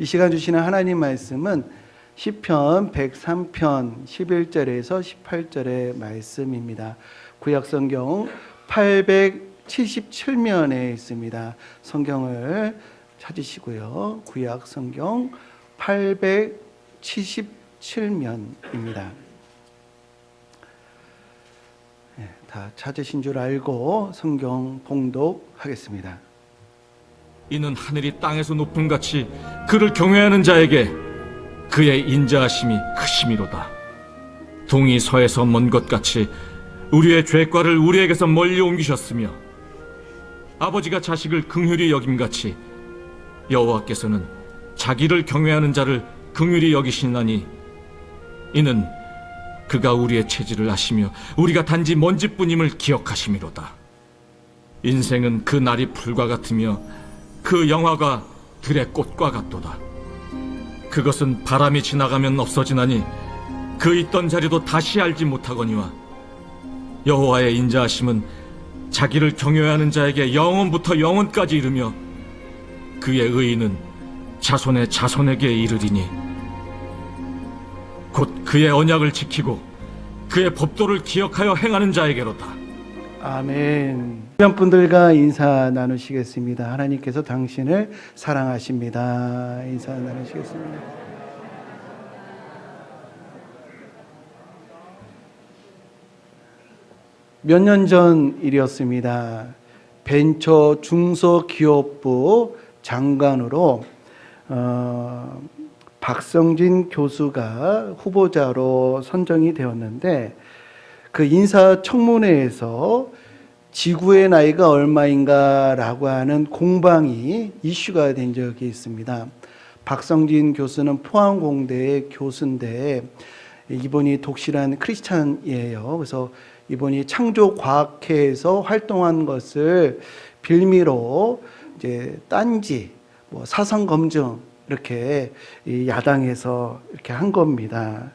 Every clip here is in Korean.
이 시간 주시는 하나님 말씀은 시편 103편 11절에서 18절의 말씀입니다. 구약성경 877면에 있습니다. 성경을 찾으시고요. 구약성경 877면입니다. 다 찾으신 줄 알고 성경 봉독하겠습니다. 이는 하늘이 땅에서 높음 같이 그를 경외하는 자에게 그의 인자하심이 크심이로다. 동이 서에서 먼 것 같이 우리의 죄과를 우리에게서 멀리 옮기셨으며 아버지가 자식을 긍휼히 여김같이 여호와께서는 자기를 경외하는 자를 긍휼히 여기시나니 이는 그가 우리의 체질을 아시며 우리가 단지 먼지뿐임을 기억하심이로다. 인생은 그 날이 풀과 같으며 그 영화가 들의 꽃과 같도다. 그것은 바람이 지나가면 없어지나니 그 있던 자리도 다시 알지 못하거니와 여호와의 인자하심은 자기를 경외하는 자에게 영원부터 영원까지 이르며 그의 의인은 자손의 자손에게 이르리니 곧 그의 언약을 지키고 그의 법도를 기억하여 행하는 자에게로다. 아멘. 주변 분들과 인사 나누시겠습니다. 하나님께서 당신을 사랑하십니다. 인사 나누시겠습니다. 몇 년 전 일이었습니다. 벤처 중소기업부 장관으로 박성진 교수가 후보자로 선정이 되었는데 그 인사청문회에서 지구의 나이가 얼마인가라고 하는 공방이 이슈가 된 적이 있습니다. 박성진 교수는 포항공대의 교수인데 이분이 독실한 크리스찬이에요. 그래서 이분이 창조과학회에서 활동한 것을 빌미로 이제 딴지, 사성검증 이렇게 야당에서 이렇게 한 겁니다.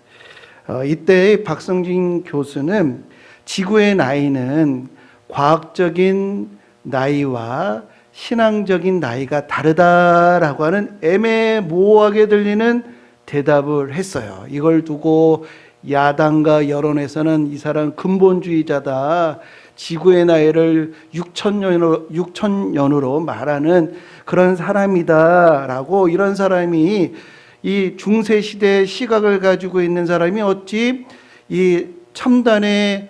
이때 박성진 교수는 지구의 나이는 과학적인 나이와 신앙적인 나이가 다르다라고 하는 애매모호하게 들리는 대답을 했어요. 이걸 두고 야당과 여론에서는 이 사람 근본주의자다, 지구의 나이를 6천년으로 말하는 그런 사람이다라고, 이런 사람이 이 중세시대 시각을 가지고 있는 사람이 어찌 이 첨단의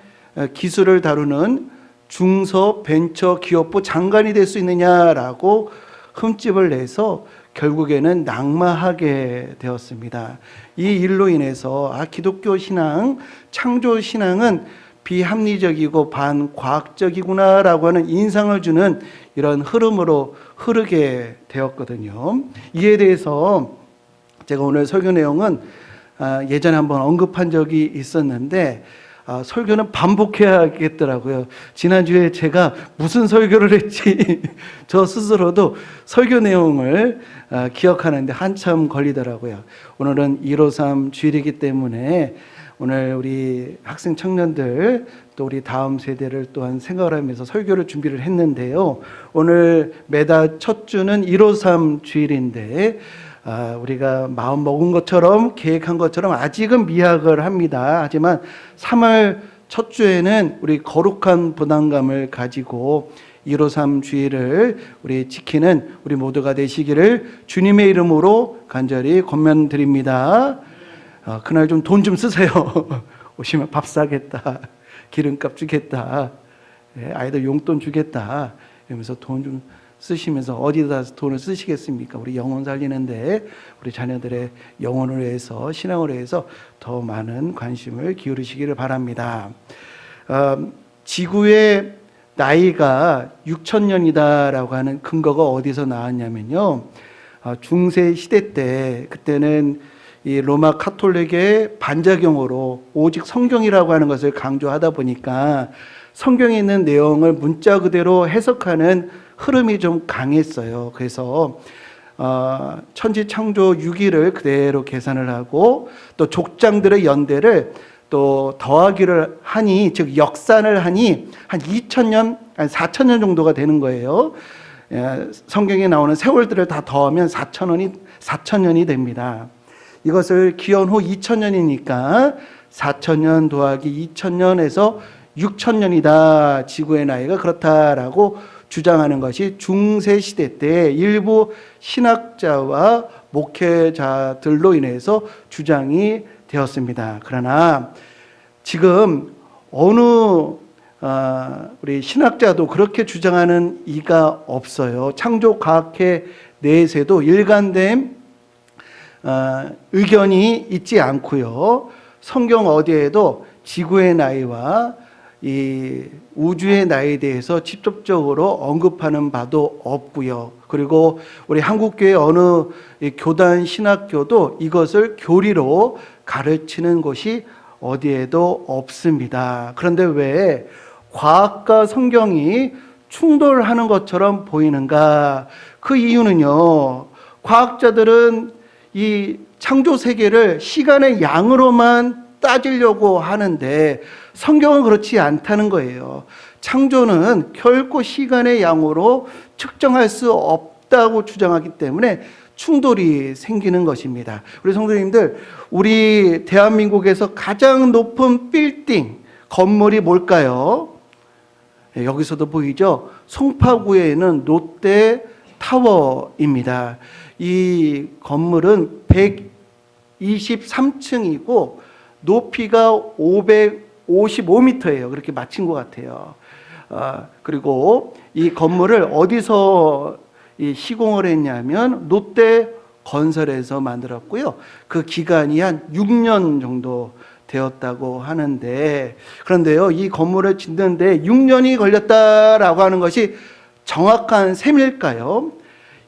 기술을 다루는 중소벤처기업부 장관이 될 수 있느냐라고 흠집을 내서 결국에는 낙마하게 되었습니다. 이 일로 인해서 기독교 신앙, 창조 신앙은 비합리적이고 반과학적이구나라고 하는 인상을 주는 이런 흐름으로 흐르게 되었거든요. 이에 대해서 제가 오늘 설교 내용은 예전에 한번 언급한 적이 있었는데 설교는 반복해야겠더라고요. 지난주에 제가 무슨 설교를 했지 저 스스로도 설교 내용을 기억하는데 한참 걸리더라고요. 오늘은 153 주일이기 때문에 오늘 우리 학생 청년들 또 우리 다음 세대를 또한 생각을 하면서 설교를 준비를 했는데요. 오늘 매달 첫 주는 153 주일인데 우리가 마음 먹은 것처럼 계획한 것처럼 아직은 미학을 합니다. 하지만 3월 첫 주에는 우리 거룩한 부담감을 가지고 153 주일을 우리 지키는 우리 모두가 되시기를 주님의 이름으로 간절히 권면드립니다. 그날 좀 돈 좀 쓰세요. 오시면 밥 사겠다, 기름값 주겠다, 아이들 용돈 주겠다 이러면서 돈 좀 쓰시면서 어디다 돈을 쓰시겠습니까? 우리 영혼 살리는데 우리 자녀들의 영혼을 위해서, 신앙을 위해서 더 많은 관심을 기울이시기를 바랍니다. 지구의 나이가 6천년이다라고 하는 근거가 어디서 나왔냐면요, 중세 시대 때, 그때는 이 로마 카톨릭의 반작용으로 오직 성경이라고 하는 것을 강조하다 보니까 성경에 있는 내용을 문자 그대로 해석하는 흐름이 좀 강했어요. 그래서 천지창조 6일을 그대로 계산을 하고 또 족장들의 연대를 또 더하기를 하니, 즉 역산을 하니 한 2000년, 한 4000년 정도가 되는 거예요. 성경에 나오는 세월들을 다 더하면 4,000년이 됩니다. 이것을 기원 후 2,000년이니까 4,000년 더하기 2,000년에서 6,000년이다. 지구의 나이가 그렇다라고 주장하는 것이 중세시대 때 일부 신학자와 목회자들로 인해서 주장이 되었습니다. 그러나 지금 어느 우리 신학자도 그렇게 주장하는 이가 없어요. 창조과학회 내에서도 일관된 의견이 있지 않고요. 성경 어디에도 지구의 나이와 이 우주의 나이에 대해서 직접적으로 언급하는 바도 없고요. 그리고 우리 한국교회 어느 교단 신학교도 이것을 교리로 가르치는 곳이 어디에도 없습니다. 그런데 왜 과학과 성경이 충돌하는 것처럼 보이는가? 그 이유는요, 과학자들은 이 창조 세계를 시간의 양으로만 따지려고 하는데 성경은 그렇지 않다는 거예요. 창조는 결코 시간의 양으로 측정할 수 없다고 주장하기 때문에 충돌이 생기는 것입니다. 우리 성도님들, 우리 대한민국에서 가장 높은 빌딩, 건물이 뭘까요? 여기서도 보이죠? 송파구에 있는 롯데타워입니다. 이 건물은 123층이고 높이가 555m예요. 그렇게 맞힌 것 같아요. 그리고 이 건물을 어디서 시공을 했냐면 롯데 건설에서 만들었고요. 그 기간이 한 6년 정도 되었다고 하는데, 그런데요, 이 건물을 짓는데 6년이 걸렸다라고 하는 것이 정확한 셈일까요?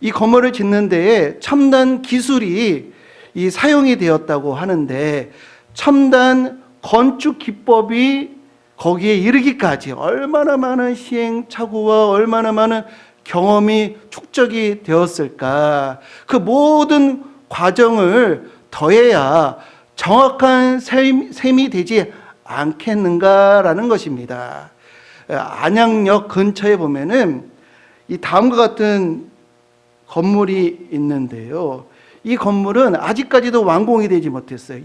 이 건물을 짓는 데에 첨단 기술이 사용이 되었다고 하는데, 첨단 건축 기법이 거기에 이르기까지 얼마나 많은 시행착오와 얼마나 많은 경험이 축적이 되었을까. 그 모든 과정을 더해야 정확한 셈이 되지 않겠는가라는 것입니다. 안양역 근처에 보면은 이 다음과 같은 건물이 있는데요. 이 건물은 아직까지도 완공이 되지 못했어요.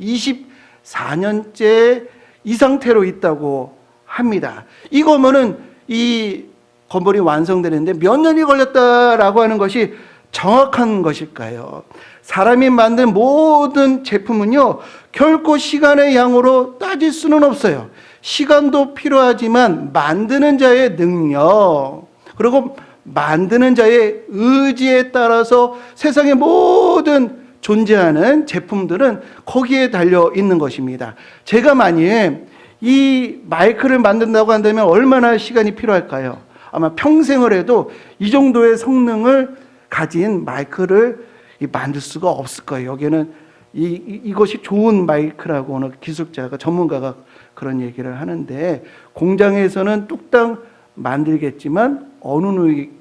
24년째 이 상태로 있다고 합니다. 이 건물은 이 건물이 완성되는데 몇 년이 걸렸다라고 하는 것이 정확한 것일까요? 사람이 만든 모든 제품은요, 결코 시간의 양으로 따질 수는 없어요. 시간도 필요하지만 만드는 자의 능력, 그리고 만드는 자의 의지에 따라서 세상의 모든 존재하는 제품들은 거기에 달려 있는 것입니다. 제가 만일 이 마이크를 만든다고 한다면 얼마나 시간이 필요할까요? 아마 평생을 해도 이 정도의 성능을 가진 마이크를 만들 수가 없을 거예요. 여기는 이것이 좋은 마이크라고 어느 기술자가, 전문가가 그런 얘기를 하는데, 공장에서는 뚝딱 만들겠지만 어느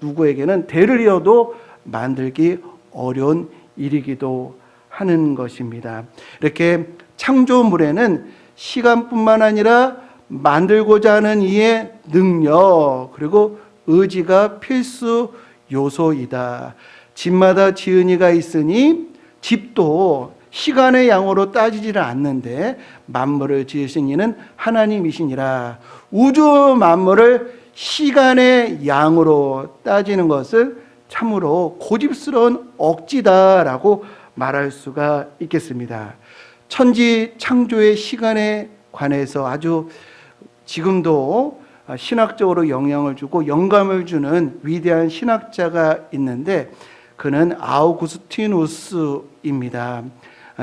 누구에게는 대를 이어도 만들기 어려운 일이기도 하는 것입니다. 이렇게 창조물에는 시간뿐만 아니라 만들고자 하는 이의 능력, 그리고 의지가 필수 요소이다. 집마다 지은이가 있으니 집도 시간의 양으로 따지지를 않는데 만물을 지으신 이는 하나님이시니라. 우주 만물을 시간의 양으로 따지는 것은 참으로 고집스러운 억지다라고 말할 수가 있겠습니다. 천지 창조의 시간에 관해서 아주 지금도 신학적으로 영향을 주고 영감을 주는 위대한 신학자가 있는데, 그는 아우구스티누스입니다.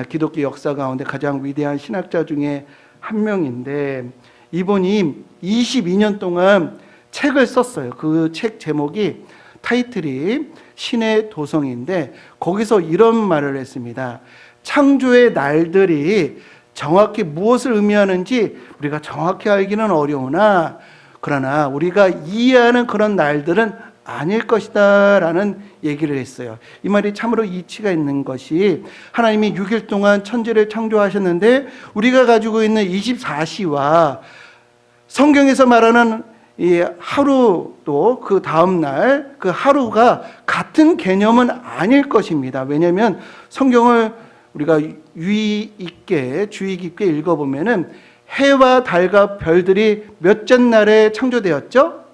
기독교 역사 가운데 가장 위대한 신학자 중에 한 명인데, 이분이 22년 동안 책을 썼어요. 그 책 제목이, 타이틀이 신의 도성인데, 거기서 이런 말을 했습니다. 창조의 날들이 정확히 무엇을 의미하는지 우리가 정확히 알기는 어려우나, 그러나 우리가 이해하는 그런 날들은 아닐 것이다 라는 얘기를 했어요. 이 말이 참으로 이치가 있는 것이, 하나님이 6일 동안 천지를 창조하셨는데 우리가 가지고 있는 24시와 성경에서 말하는 이 하루도 그 다음 날 그 하루가 같은 개념은 아닐 것입니다. 왜냐하면 성경을 우리가 유의 있게 주의 깊게 읽어보면은 해와 달과 별들이 몇째 날에 창조되었죠?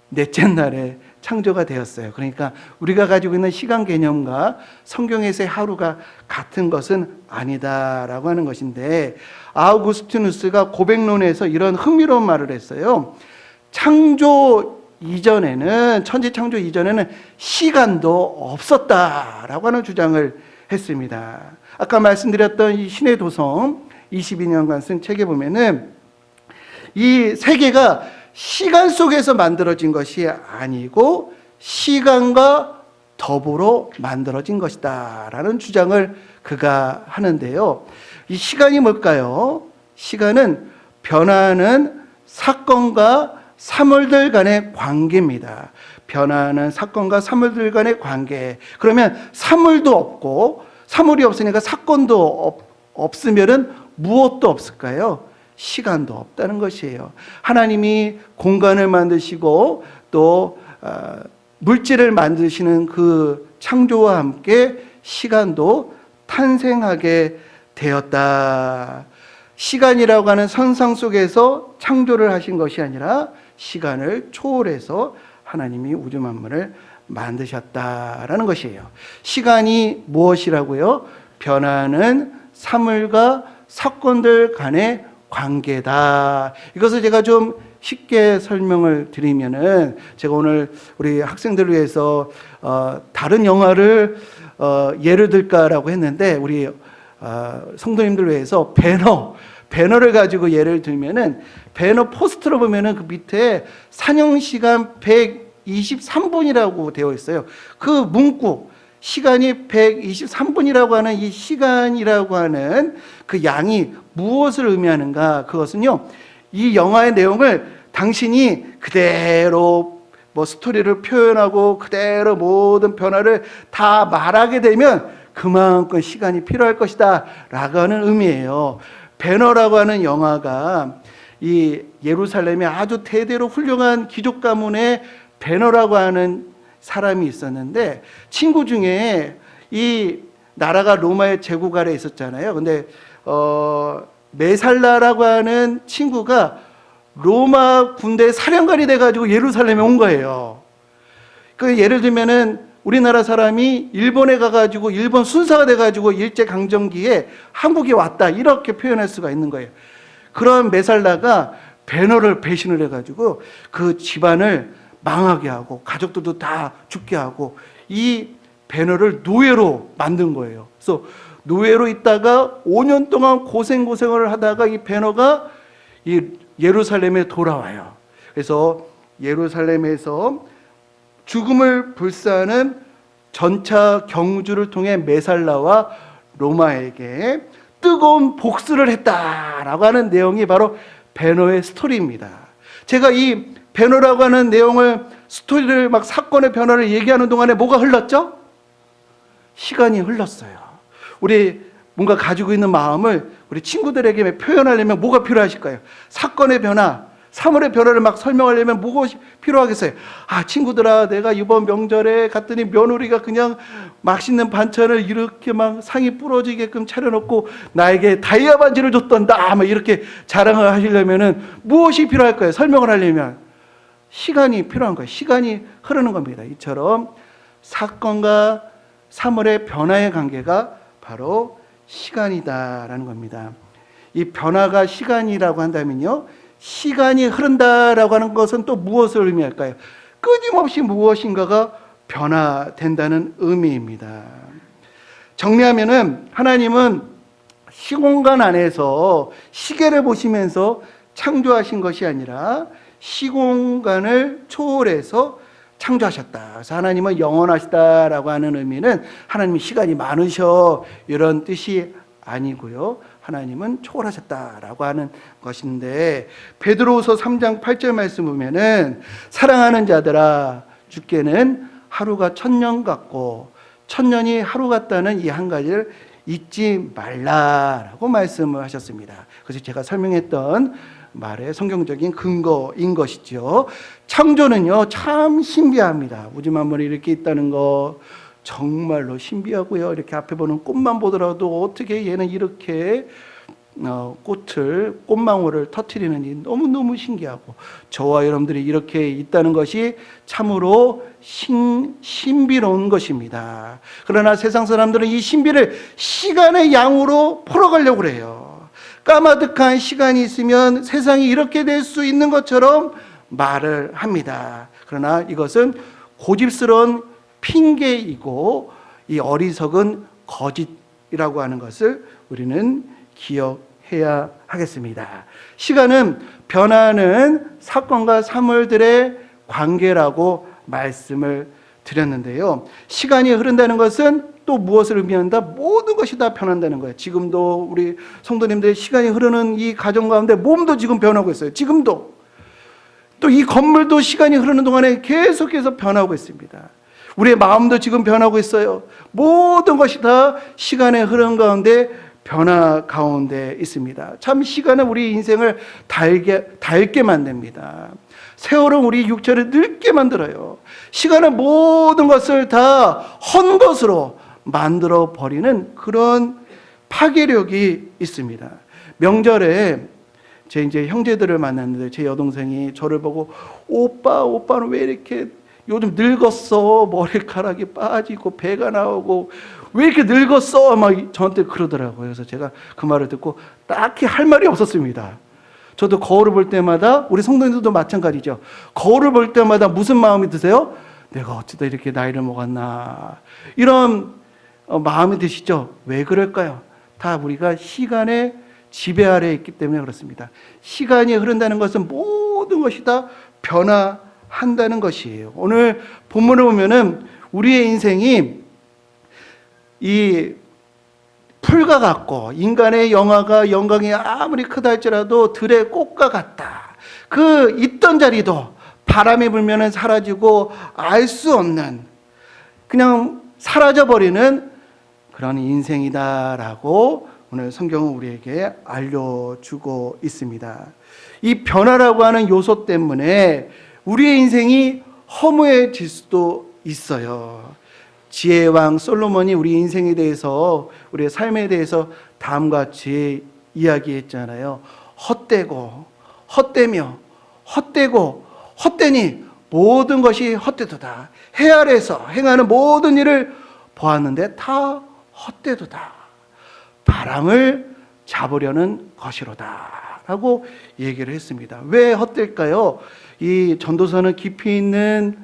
넷째 날에 창조가 되었어요. 그러니까 우리가 가지고 있는 시간 개념과 성경에서의 하루가 같은 것은 아니다라고 하는 것인데, 아우구스티누스가 고백론에서 이런 흥미로운 말을 했어요. 창조 이전에는, 천지 창조 이전에는 시간도 없었다라고 하는 주장을 했습니다. 아까 말씀드렸던 이 신의 도성 22년간 쓴 책에 보면은 이 세계가 시간 속에서 만들어진 것이 아니고 시간과 더불어 만들어진 것이다 라는 주장을 그가 하는데요. 이 시간이 뭘까요? 시간은 변화하는 사건과 사물들 간의 관계입니다. 변화하는 사건과 사물들 간의 관계. 그러면 사물도 없고, 사물이 없으니까 사건도 없으면은 무엇도 없을까요? 시간도 없다는 것이에요. 하나님이 공간을 만드시고 또 물질을 만드시는 그 창조와 함께 시간도 탄생하게 되었다. 시간이라고 하는 선상 속에서 창조를 하신 것이 아니라 시간을 초월해서 하나님이 우주 만물을 만드셨다라는 것이에요. 시간이 무엇이라고요? 변하는 사물과 사건들 간의 관계다. 이것을 제가 좀 쉽게 설명을 드리면은, 제가 오늘 우리 학생들을 위해서 다른 영화를 예를 들까라고 했는데, 우리 성도님들 위해서 배너를 가지고 예를 들면은, 배너 포스터로 보면은 그 밑에 사용시간 123분이라고 되어 있어요. 그 문구, 시간이 123분이라고 하는 이 시간이라고 하는 그 양이 무엇을 의미하는가? 그것은요, 이 영화의 내용을 당신이 그대로 스토리를 표현하고 그대로 모든 변화를 다 말하게 되면 그만큼 시간이 필요할 것이다 라고 하는 의미예요. 배너라고 하는 영화가 이 예루살렘에 아주 대대로 훌륭한 귀족 가문의 배너라고 하는 사람이 있었는데, 친구 중에 이 나라가 로마의 제국 아래에 있었잖아요. 근데 메살라라고 하는 친구가 로마 군대 사령관이 돼가지고 예루살렘에 온 거예요. 그 예를 들면은 우리나라 사람이 일본에 가가지고 일본 순사가 돼가지고 일제강점기에 한국에 왔다, 이렇게 표현할 수가 있는 거예요. 그런 메살라가 배너를 배신을 해가지고 그 집안을 망하게 하고 가족들도 다 죽게 하고 이 배너를 노예로 만든 거예요. 그래서 노예로 있다가 5년 동안 고생을 하다가 이 배너가 이 예루살렘에 돌아와요. 그래서 예루살렘에서 죽음을 불사하는 전차 경주를 통해 메살라와 로마에게 뜨거운 복수를 했다라고 하는 내용이 바로 배너의 스토리입니다. 제가 이 배너라고 하는 내용을, 스토리를 막 사건의 변화를 얘기하는 동안에 뭐가 흘렀죠? 시간이 흘렀어요. 우리 뭔가 가지고 있는 마음을 우리 친구들에게 표현하려면 뭐가 필요하실까요? 사건의 변화, 사물의 변화를 막 설명하려면 무엇이 필요하겠어요? 친구들아, 내가 이번 명절에 갔더니 며느리가 그냥 맛있는 반찬을 이렇게 막 상이 부러지게끔 차려놓고 나에게 다이아 반지를 줬단다, 막 이렇게 자랑을 하시려면은 무엇이 필요할까요? 설명을 하려면 시간이 필요한 거예요. 시간이 흐르는 겁니다. 이처럼 사건과 사물의 변화의 관계가 바로 시간이다라는 겁니다. 이 변화가 시간이라고 한다면요, 시간이 흐른다라고 하는 것은 또 무엇을 의미할까요? 끊임없이 무엇인가가 변화된다는 의미입니다. 정리하면은 하나님은 시공간 안에서 시계를 보시면서 창조하신 것이 아니라 시공간을 초월해서 창조하셨다. 그래서 하나님은 영원하시다라고 하는 의미는 하나님이 시간이 많으셔, 이런 뜻이 아니고요, 하나님은 초월하셨다라고 하는 것인데, 베드로후서 3장 8절 말씀 보면은 사랑하는 자들아, 주께는 하루가 1000년 같고 1000년이 하루 같다는 이 한 가지를 잊지 말라라고 말씀을 하셨습니다. 그래서 제가 설명했던 말의 성경적인 근거인 것이죠. 창조는요, 참 신비합니다. 우주 만물이 이렇게 있다는 거 정말로 신비하고요. 이렇게 앞에 보는 꽃만 보더라도 어떻게 얘는 이렇게 꽃망울을 터뜨리는지 너무너무 신기하고, 저와 여러분들이 이렇게 있다는 것이 참으로 신비로운 것입니다. 그러나 세상 사람들은 이 신비를 시간의 양으로 풀어가려고 그래요. 까마득한 시간이 있으면 세상이 이렇게 될 수 있는 것처럼 말을 합니다. 그러나 이것은 고집스러운 핑계이고 이 어리석은 거짓이라고 하는 것을 우리는 기억해야 하겠습니다. 시간은 변하는 사건과 사물들의 관계라고 말씀을 드렸는데요. 시간이 흐른다는 것은 또 무엇을 의미한다? 모든 것이 다 변한다는 거예요. 지금도 우리 성도님들의 시간이 흐르는 이 가정 가운데 몸도 지금 변하고 있어요. 지금도. 또 이 건물도 시간이 흐르는 동안에 계속해서 변하고 있습니다. 우리의 마음도 지금 변하고 있어요. 모든 것이 다 시간의 흐름 가운데 변화 가운데 있습니다. 참 시간은 우리 인생을 닳게 만듭니다. 세월은 우리 육체를 늙게 만들어요. 시간은 모든 것을 다 헛 것으로 만들어 버리는 그런 파괴력이 있습니다. 명절에 제 이제 형제들을 만났는데 제 여동생이 저를 보고 오빠는 왜 이렇게 요즘 늙었어? 머리카락이 빠지고 배가 나오고 왜 이렇게 늙었어? 막 저한테 그러더라고요. 그래서 제가 그 말을 듣고 딱히 할 말이 없었습니다. 저도 거울을 볼 때마다, 우리 성도님들도 마찬가지죠. 거울을 볼 때마다 무슨 마음이 드세요? 내가 어쩌다 이렇게 나이를 먹었나, 이런 마음이 드시죠? 왜 그럴까요? 다 우리가 시간의 지배 아래에 있기 때문에 그렇습니다. 시간이 흐른다는 것은 모든 것이 다 변화한다는 것이에요. 오늘 본문을 보면은 우리의 인생이 이 풀과 같고, 인간의 영광이 아무리 크다 할지라도 들의 꽃과 같다. 그 있던 자리도 바람이 불면은 사라지고 알 수 없는, 그냥 사라져버리는 그런 인생이다라고 오늘 성경은 우리에게 알려주고 있습니다. 이 변화라고 하는 요소 때문에 우리의 인생이 허무해질 수도 있어요. 지혜의 왕 솔로몬이 우리 인생에 대해서, 우리의 삶에 대해서 다음과 같이 이야기했잖아요. 헛되니 모든 것이 헛되도다. 해 아래서 행하는 모든 일을 보았는데 다 헛되도다. 바람을 잡으려는 것이로다 라고 얘기를 했습니다. 왜 헛될까요? 이 전도서는 깊이 있는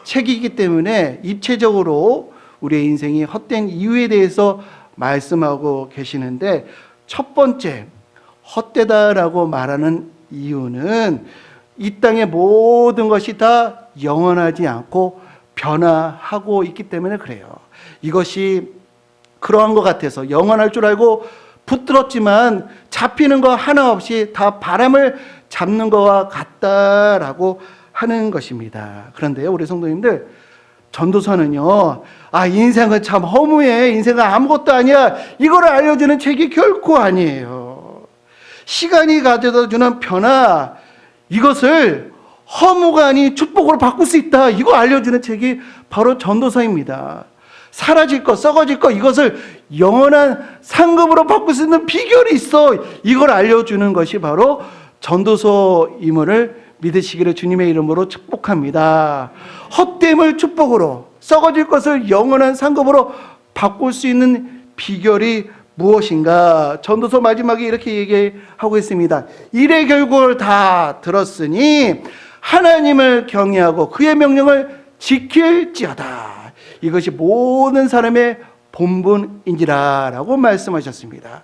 책이기 때문에 입체적으로 우리의 인생이 헛된 이유에 대해서 말씀하고 계시는데, 첫 번째 헛되다라고 말하는 이유는 이 땅의 모든 것이 다 영원하지 않고 변화하고 있기 때문에 그래요. 이것이 그러한 것 같아서 영원할 줄 알고 붙들었지만 잡히는 거 하나 없이 다 바람을 잡는 것과 같다라고 하는 것입니다. 그런데요, 우리 성도님들, 전도서는요, 인생은 참 허무해, 인생은 아무것도 아니야, 이걸 알려주는 책이 결코 아니에요. 시간이 가져다 주는 변화, 이것을 허무가 아닌 축복으로 바꿀 수 있다, 이거 알려주는 책이 바로 전도서입니다. 사라질 것, 썩어질 것, 이것을 영원한 상급으로 바꿀 수 있는 비결이 있어, 이걸 알려주는 것이 바로 전도서임을 믿으시기를 주님의 이름으로 축복합니다. 헛됨을 축복으로, 썩어질 것을 영원한 상급으로 바꿀 수 있는 비결이 무엇인가? 전도서 마지막에 이렇게 얘기하고 있습니다. 일의 결국을 다 들었으니 하나님을 경외하고 그의 명령을 지킬지어다. 이것이 모든 사람의 본분인지라 라고 말씀하셨습니다.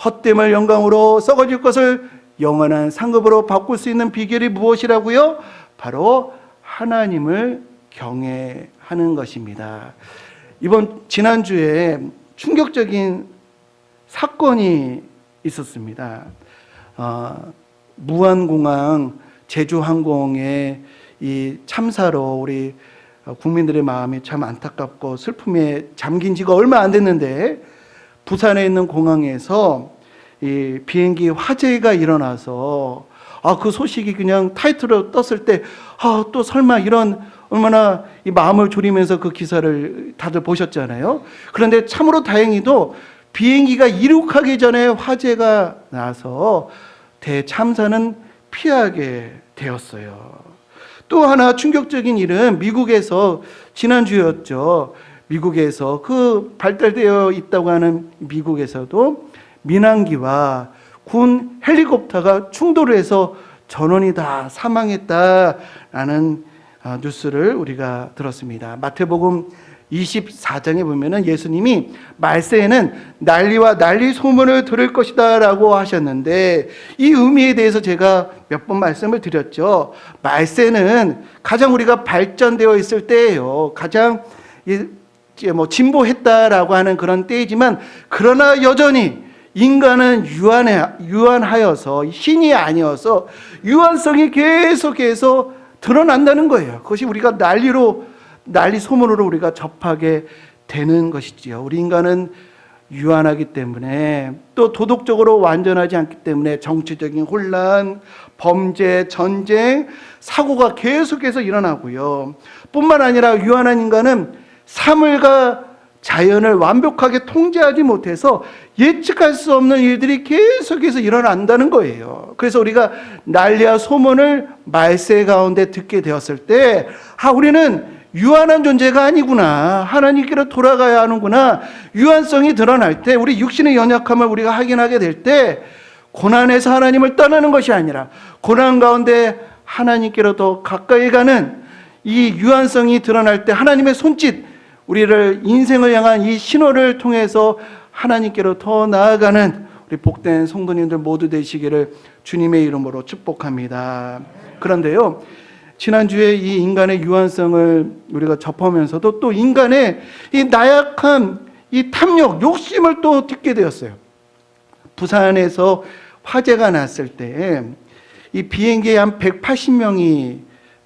헛됨을 영광으로, 썩어질 것을 영원한 상급으로 바꿀 수 있는 비결이 무엇이라고요? 바로 하나님을 경외하는 것입니다. 지난주에 충격적인 사건이 있었습니다. 무안공항 제주항공의 이 참사로 우리 국민들의 마음이 참 안타깝고 슬픔에 잠긴 지가 얼마 안 됐는데, 부산에 있는 공항에서 이 비행기 화재가 일어나서 그 소식이 그냥 타이틀로 떴을 때, 또 설마 이런, 얼마나 이 마음을 졸이면서 그 기사를 다들 보셨잖아요. 그런데 참으로 다행히도 비행기가 이륙하기 전에 화재가 나서 대참사는 피하게 되었어요. 또 하나 충격적인 일은 미국에서 지난주였죠. 미국에서 그 발달되어 있다고 하는 미국에서도 민항기와 군 헬리콥터가 충돌을 해서 전원이 다 사망했다라는 뉴스를 우리가 들었습니다. 마태복음 24장에 보면은 예수님이 말세에는 난리와 난리 소문을 들을 것이다 라고 하셨는데, 이 의미에 대해서 제가 몇 번 말씀을 드렸죠. 말세는 가장 우리가 발전되어 있을 때예요. 가장 진보했다라고 하는 그런 때이지만, 그러나 여전히 인간은 유한하여서, 신이 아니어서 유한성이 계속해서 드러난다는 거예요. 그것이 우리가 난리 소문으로 우리가 접하게 되는 것이지요. 우리 인간은 유한하기 때문에, 또 도덕적으로 완전하지 않기 때문에 정치적인 혼란, 범죄, 전쟁, 사고가 계속해서 일어나고요. 뿐만 아니라 유한한 인간은 사물과 자연을 완벽하게 통제하지 못해서 예측할 수 없는 일들이 계속해서 일어난다는 거예요. 그래서 우리가 난리와 소문을 말세 가운데 듣게 되었을 때, 우리는 유한한 존재가 아니구나, 하나님께로 돌아가야 하는구나, 유한성이 드러날 때, 우리 육신의 연약함을 우리가 확인하게 될 때, 고난에서 하나님을 떠나는 것이 아니라 고난 가운데 하나님께로 더 가까이 가는 이 유한성이 드러날 때, 하나님의 손짓, 우리를 인생을 향한 이 신호를 통해서 하나님께로 더 나아가는 우리 복된 성도님들 모두 되시기를 주님의 이름으로 축복합니다. 그런데요, 지난주에 이 인간의 유한성을 우리가 접하면서도 또 인간의 이 나약한 이 탐욕, 욕심을 또 듣게 되었어요. 부산에서 화재가 났을 때 이 비행기에 한 180명이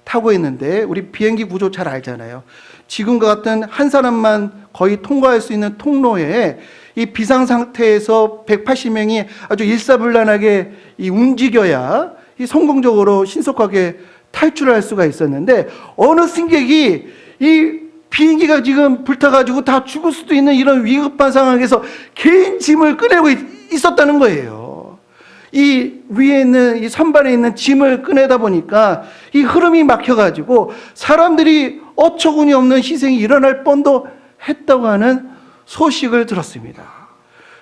타고 있는데, 우리 비행기 구조 잘 알잖아요. 지금과 같은 한 사람만 거의 통과할 수 있는 통로에 이 비상 상태에서 180명이 아주 일사불란하게 움직여야 이 성공적으로 신속하게 탈출할 수가 있었는데, 어느 승객이 이 비행기가 지금 불타가지고 다 죽을 수도 있는 이런 위급한 상황에서 개인 짐을 꺼내고 있었다는 거예요. 이 위에 있는 이 선반에 있는 짐을 꺼내다 보니까 이 흐름이 막혀가지고 사람들이 어처구니 없는 희생이 일어날 뻔도 했다고 하는 소식을 들었습니다.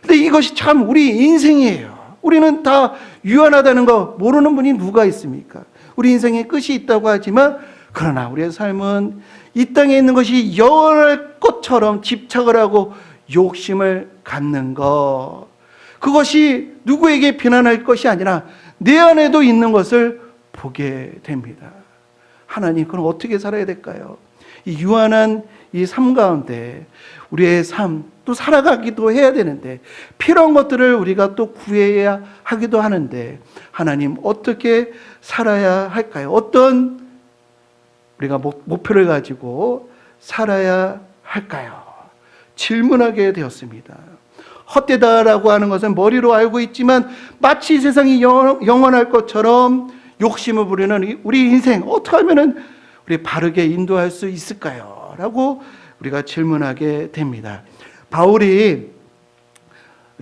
근데 이것이 참 우리 인생이에요. 우리는 다 유한하다는 거 모르는 분이 누가 있습니까? 우리 인생에 끝이 있다고 하지만, 그러나 우리의 삶은 이 땅에 있는 것이 영원할 것처럼 집착을 하고 욕심을 갖는 것, 그것이 누구에게 비난할 것이 아니라 내 안에도 있는 것을 보게 됩니다. 하나님, 그럼 어떻게 살아야 될까요? 이 유한한 이 삶 가운데 우리의 삶 또 살아가기도 해야 되는데, 필요한 것들을 우리가 또 구해야 하기도 하는데, 하나님 어떻게 살아야 할까요? 어떤 우리가 목표를 가지고 살아야 할까요? 질문하게 되었습니다. 헛되다라고 하는 것은 머리로 알고 있지만 마치 세상이 영원할 것처럼 욕심을 부리는 우리 인생, 어떻게 하면 우리 바르게 인도할 수 있을까요? 라고 우리가 질문하게 됩니다. 바울이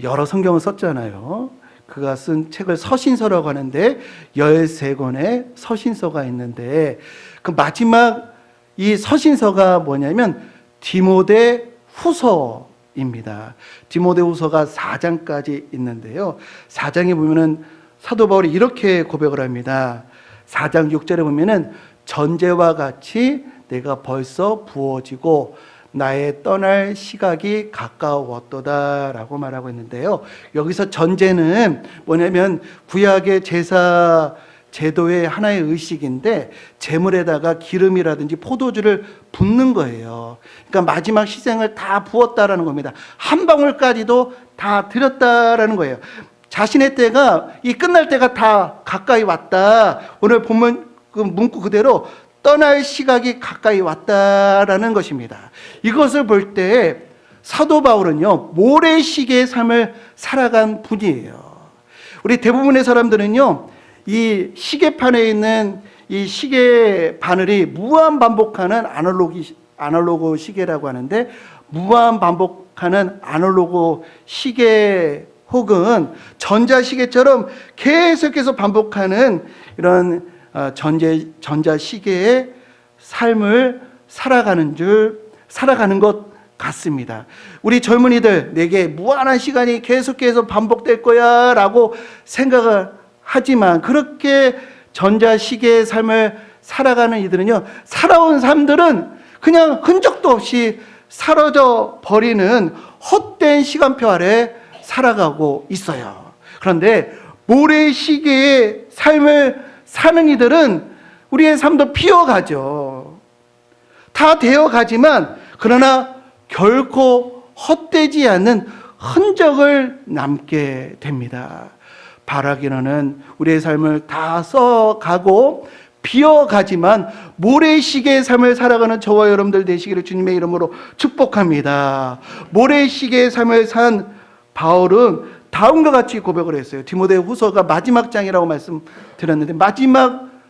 여러 성경을 썼잖아요. 그가 쓴 책을 서신서라고 하는데 13권의 서신서가 있는데, 그 마지막 이 서신서가 뭐냐면 디모데 후서입니다. 디모데 후서가 4장까지 있는데요. 4장에 보면은 사도 바울이 이렇게 고백을 합니다. 4장 6절에 보면은 전제와 같이 내가 벌써 부어지고 나의 떠날 시각이 가까웠도다 라고 말하고 있는데요. 여기서 전제는 뭐냐면 구약의 제사 제도의 하나의 의식인데, 제물에다가 기름이라든지 포도주를 붓는 거예요. 그러니까 마지막 희생을 다 부었다라는 겁니다. 한 방울까지도 다 드렸다라는 거예요. 자신의 때가, 이 끝날 때가 다 가까이 왔다. 오늘 본문 그 문구 그대로 떠날 시각이 가까이 왔다라는 것입니다. 이것을 볼 때 사도 바울은요, 모래시계의 삶을 살아간 분이에요. 우리 대부분의 사람들은요, 이 시계판에 있는 이 시계 바늘이 무한 반복하는 아날로그 시계라고 하는데, 무한 반복하는 아날로그 시계 혹은 전자시계처럼 계속해서 반복하는 이런 전자시계의 삶을 살아가는 것 같습니다. 우리 젊은이들, 내게 무한한 시간이 계속해서 반복될 거야 라고 생각을 하지만, 그렇게 전자시계의 삶을 살아가는 이들은요, 살아온 삶들은 그냥 흔적도 없이 사라져 버리는 헛된 시간표 아래 살아가고 있어요. 그런데 모래시계의 삶을 사는 이들은 우리의 삶도 피어가죠. 다 되어가지만 그러나 결코 헛되지 않는 흔적을 남게 됩니다. 바라기로는 우리의 삶을 다 써가고 비어가지만 모래시계의 삶을 살아가는 저와 여러분들 되시기를 주님의 이름으로 축복합니다. 모래시계의 삶을 산 바울은 다음과 같이 고백을 했어요. 디모데 후서가 마지막 장이라고 말씀드렸는데,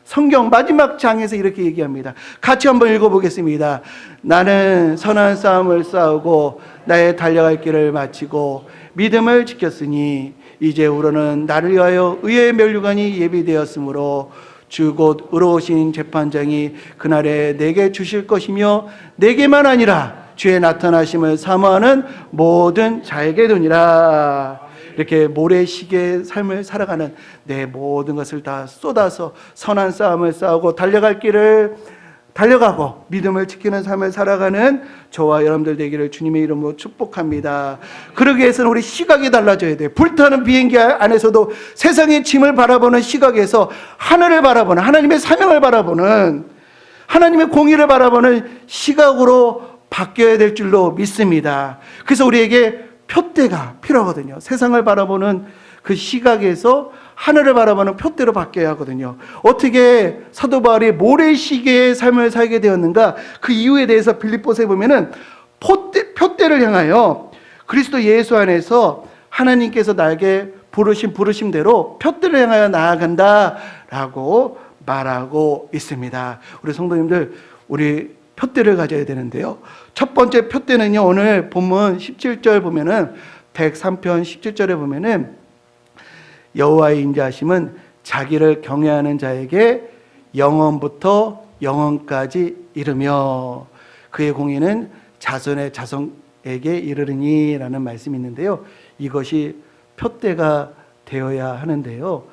성경 마지막 장에서 이렇게 얘기합니다. 같이 한번 읽어보겠습니다. 나는 선한 싸움을 싸우고 나의 달려갈 길을 마치고 믿음을 지켰으니 이제후로는 나를 위하여 의의 면류관이 예비되었으므로 주 곧 의로우신 재판장이 그날에 내게 주실 것이며 내게만 아니라 주의 나타나심을 사모하는 모든 자에게 되니라. 이렇게 모래시계의 삶을 살아가는 내 모든 것을 다 쏟아서 선한 싸움을 싸우고 달려갈 길을 달려가고 믿음을 지키는 삶을 살아가는 저와 여러분들 되기를 주님의 이름으로 축복합니다. 그러기 위해서는 우리 시각이 달라져야 돼요. 불타는 비행기 안에서도 세상의 짐을 바라보는 시각에서 하늘을 바라보는, 하나님의 사명을 바라보는, 하나님의 공의를 바라보는 시각으로 바뀌어야 될 줄로 믿습니다. 그래서 우리에게 표대가 필요하거든요. 세상을 바라보는 그 시각에서 하늘을 바라보는 표대로 바뀌어야 하거든요. 어떻게 사도 바울이 모래시계의 삶을 살게 되었는가? 그 이유에 대해서 빌립보서에 보면은 표대를 향하여 그리스도 예수 안에서 하나님께서 나에게 부르신 부르심대로 표대를 향하여 나아간다라고 말하고 있습니다. 우리 성도님들, 우리 표대를 가져야 되는데요. 첫 번째 표대는요, 오늘 본문 17절 보면은 103편 17절에 보면은 여호와의 인자하심은 자기를 경외하는 자에게 영원부터 영원까지 이르며 그의 공의는 자손의 자손에게 이르리니 라는 말씀이 있는데요. 이것이 표대가 되어야 하는데요.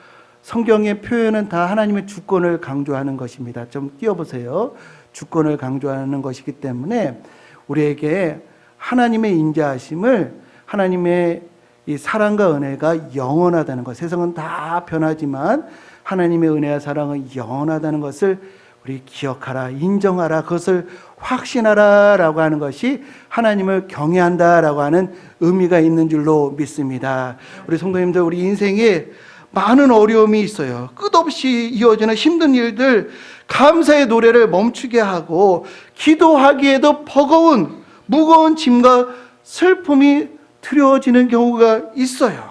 성경의 표현은 다 하나님의 주권을 강조하는 것입니다. 좀 띄워보세요. 주권을 강조하는 것이기 때문에 우리에게 하나님의 인자하심을, 하나님의 이 사랑과 은혜가 영원하다는 것, 세상은 다 변하지만 하나님의 은혜와 사랑은 영원하다는 것을 우리 기억하라, 인정하라, 그것을 확신하라 라고 하는 것이 하나님을 경외한다 라고 하는 의미가 있는 줄로 믿습니다. 우리 성도님들, 우리 인생에 많은 어려움이 있어요. 끝없이 이어지는 힘든 일들, 감사의 노래를 멈추게 하고 기도하기에도 버거운 무거운 짐과 슬픔이 두려워지는 경우가 있어요.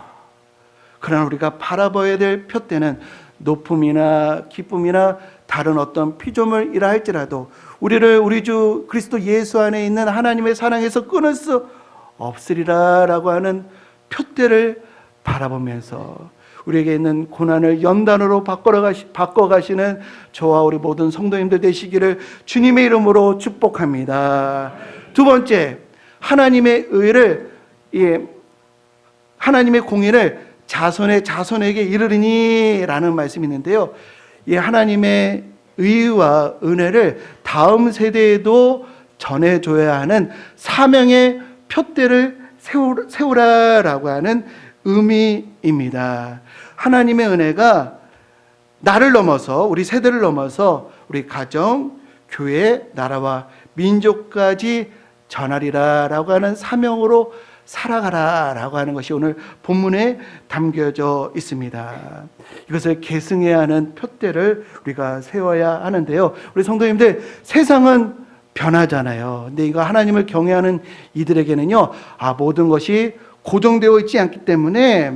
그러나 우리가 바라봐야 될 표대는 높음이나 기쁨이나 다른 어떤 피조물이라 할지라도 우리를 우리 주 그리스도 예수 안에 있는 하나님의 사랑에서 끊을 수 없으리라 라고 하는 표대를 바라보면서 우리에게 있는 고난을 연단으로 바꿔가시는 저와 우리 모든 성도님들 되시기를 주님의 이름으로 축복합니다. 두 번째, 하나님의 의를, 하나님의 공의를 자손의 자손에게 이르리니 라는 말씀이 있는데요. 이 하나님의 의와 은혜를 다음 세대에도 전해줘야 하는 사명의 표대를 세우라라고 하는 의미입니다. 하나님의 은혜가 나를 넘어서, 우리 세대를 넘어서 우리 가정, 교회, 나라와 민족까지 전하리라라고 하는 사명으로 살아가라라고 하는 것이 오늘 본문에 담겨져 있습니다. 이것을 계승해야 하는 표대를 우리가 세워야 하는데요. 우리 성도님들, 세상은 변하잖아요. 근데 이거 하나님을 경외하는 이들에게는요, 모든 것이 고정되어 있지 않기 때문에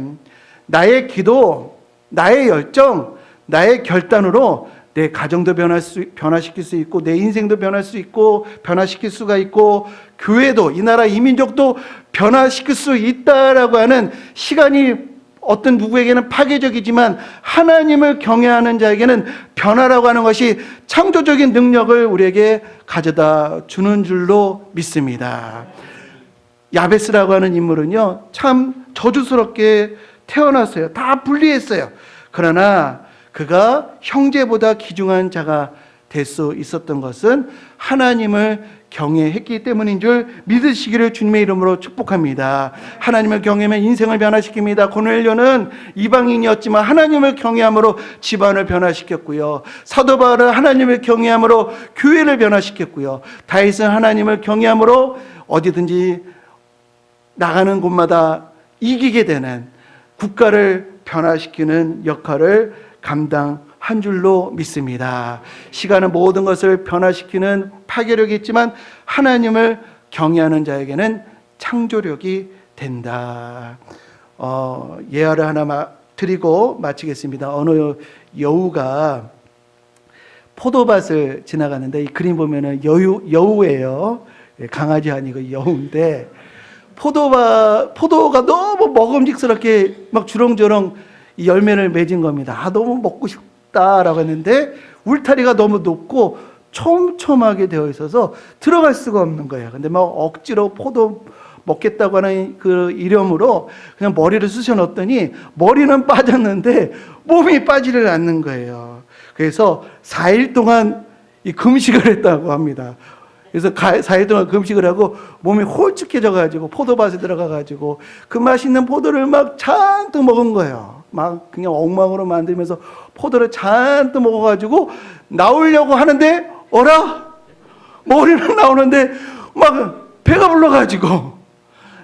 나의 기도, 나의 열정, 나의 결단으로 내 가정도 변화시킬 수 있고, 내 인생도 변할 수 있고, 변화시킬 수가 있고, 교회도, 이 나라 이민족도 변화시킬 수 있다라고 하는 시간이 어떤 누구에게는 파괴적이지만 하나님을 경외하는 자에게는 변화라고 하는 것이 창조적인 능력을 우리에게 가져다 주는 줄로 믿습니다. 야베스라고 하는 인물은요, 참 저주스럽게 태어났어요. 다 분리했어요. 그러나 그가 형제보다 귀중한 자가 될 수 있었던 것은 하나님을 경외했기 때문인 줄 믿으시기를 주님의 이름으로 축복합니다. 하나님을 경외하면 인생을 변화시킵니다. 고넬료는 이방인이었지만 하나님을 경외함으로 집안을 변화시켰고요. 사도 바울은 하나님을 경외함으로 교회를 변화시켰고요. 다윗은 하나님을 경외함으로 어디든지 나가는 곳마다 이기게 되는, 국가를 변화시키는 역할을 감당한 줄로 믿습니다. 시간은 모든 것을 변화시키는 파괴력이 있지만 하나님을 경외하는 자에게는 창조력이 된다. 예화를 하나 드리고 마치겠습니다. 어느 여우가 포도밭을 지나가는데, 이 그림 보면은 여우예요. 강아지 아니고 여우인데, 포도가 너무 먹음직스럽게 막 주렁주렁 이 열매를 맺은 겁니다. 너무 먹고 싶다라고 했는데 울타리가 너무 높고 촘촘하게 되어 있어서 들어갈 수가 없는 거예요. 근데 막 억지로 포도 먹겠다고 하는 그 이름으로 그냥 머리를 쑤셔 넣었더니 머리는 빠졌는데 몸이 빠지를 않는 거예요. 그래서 4일 동안 이 금식을 했다고 합니다. 그래서 4일 동안 금식을 하고 몸이 홀쭉해져가지고 포도밭에 들어가가지고 그 맛있는 포도를 막 잔뜩 먹은 거예요. 막 그냥 엉망으로 만들면서 포도를 잔뜩 먹어가지고 나오려고 하는데 어라? 머리는 나오는데 막 배가 불러가지고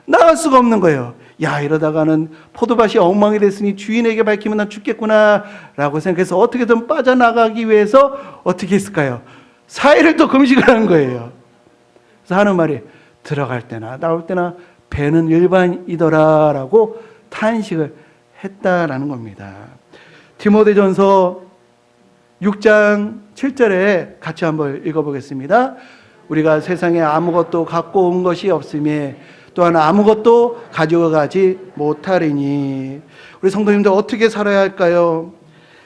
나갈 수가 없는 거예요. 야, 이러다가는 포도밭이 엉망이 됐으니 주인에게 밝히면 난 죽겠구나 라고 생각해서 어떻게든 빠져나가기 위해서 어떻게 했을까요? 4일을 또 금식을 한 거예요. 그래서 하는 말이 들어갈 때나 나올 때나 배는 일반이더라 라고 탄식을 했다라는 겁니다. 디모데전서 6장 7절에 같이 한번 읽어보겠습니다. 우리가 세상에 아무것도 갖고 온 것이 없으며 또한 아무것도 가지고 가지 못하리니. 우리 성도님들 어떻게 살아야 할까요?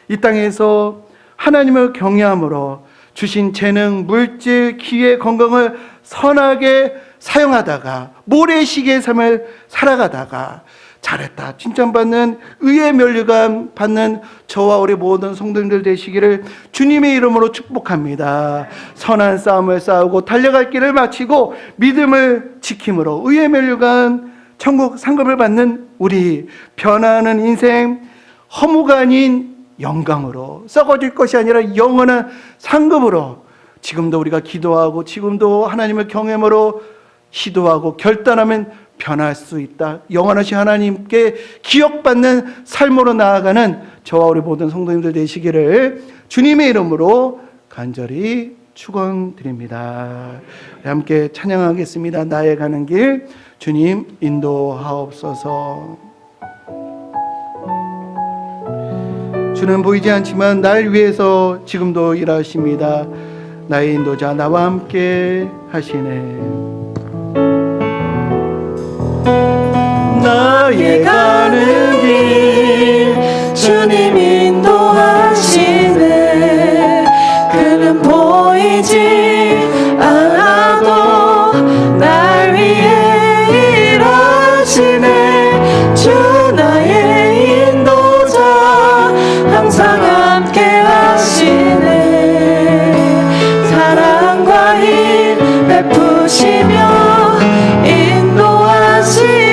이 땅에서 하나님을 경외함으로 주신 재능, 물질, 기회, 건강을 선하게 사용하다가 모래시계의 삶을 살아가다가 잘했다 칭찬받는 의의 면류관 받는 저와 우리 모든 성도님들 되시기를 주님의 이름으로 축복합니다. 선한 싸움을 싸우고 달려갈 길을 마치고 믿음을 지킴으로 의의 면류관 천국 상급을 받는 우리 변화하는 인생, 허무가 아닌 영광으로 썩어질 것이 아니라 영원한 상급으로 지금도 우리가 기도하고 지금도 하나님을 경외함으로 시도하고 결단하면 변할 수 있다. 영원하신 하나님께 기억받는 삶으로 나아가는 저와 우리 모든 성도님들 되시기를 주님의 이름으로 간절히 축원드립니다. 함께 찬양하겠습니다. 나의 가는 길 주님 인도하옵소서. 주는 보이지 않지만 날 위해서 지금도 일하십니다. 나의 인도자 나와 함께 하시네. 나의 가는 길 주님 인도하시네. 그는 보이지 않아도 날 위해 일하시네. 주 나의 인도자 항상 함께 하시네. 사랑과 힘 베푸시며 인도하시네.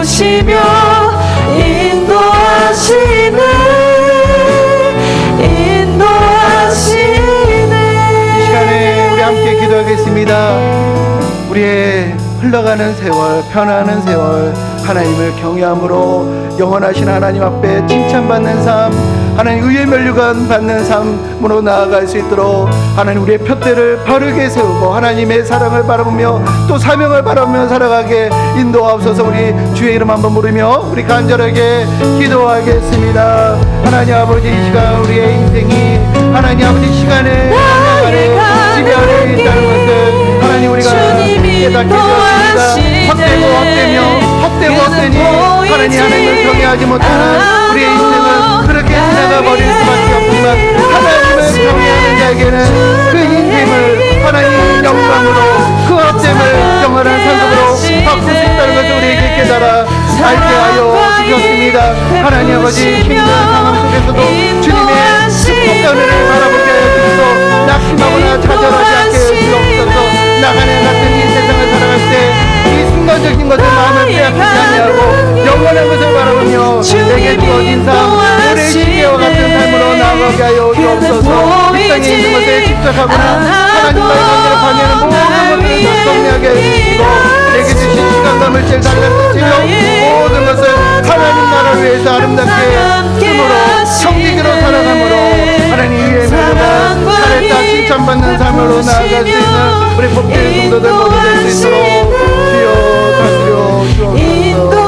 베푸시며 인도하시네 이 시간에 우리 함께 기도하겠습니다. 우리의 흘러가는 세월, 편안한 세월, 하나님을 경외함으로 영원하신 하나님 앞에 칭찬받는 삶, 하나님 의의 면류관 받는 삶으로 나아갈 수 있도록 하나님 우리의 푯대를 바르게 세우고 하나님의 사랑을 바라보며 또 사명을 바라보며 살아가게 인도하옵소서. 우리 주의 이름 한번 부르며 우리 간절하게 기도하겠습니다. 하나님 아버지, 이 시간 우리의 인생이 하나님 아버지 시간에 지배 아래 있다는 것을 하나님 우리가 깨닫게 되었습니다. 헛되고 헛되니 하나님을 경외하지 못하는 우리의 인생은 그렇게 지나가 버릴 수밖에 없지만 하나님을 경외하는 자에게는 그 인생을 하나님 영광으로 그 헛됨을 영원한 상급으로 바꿀 수 있다는 것을 우리에게 깨달아 알게 하여 주셨습니다. 하나님 아버지, 힘든 상황 속에서도 주님의 축복과 은혜를 바라보게 하여 주시고 낙심하거나 좌절하지 않게 주옵소서. 나가네 같은 이 세상을 살아갈 때 이 순간적인 것을 마음을 빼앗기지 아니하고 영원한 것을 바라보며 내게 주어진 삶, 오래 시계와 같은 삶으로 나아가게 하여 주옵소서. 이 땅에 있는 것에 집착하거나 하나님과의 관계를 방해하는 모든 것들을 정리하게 해주시고 내게 주신 시간과 물질 달라주시며 모든 것을 하나님 나라를 위해서 아름답게 힘으로 청지기로 살아감으로 하나님 위에 면류관 잘했다 칭찬받는 삶으로 나아갈 수 있는 우리 복된 성도들 모두 될 수 있도록 주여 다스려 주옵소서.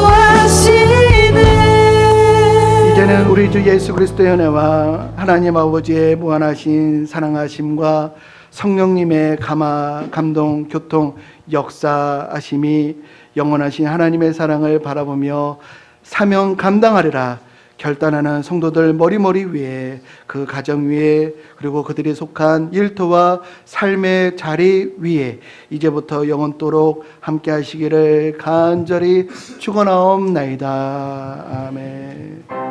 이제는 우리 주 예수 그리스도의 은혜와 하나님 아버지의 무한하신 사랑하심과 성령님의 감동, 교통, 역사하심이 영원하신 하나님의 사랑을 바라보며 사명 감당하리라 결단하는 성도들 머리머리 위에, 그 가정 위에, 그리고 그들이 속한 일터와 삶의 자리 위에 이제부터 영원토록 함께 하시기를 간절히 축원하옵나이다. 아멘.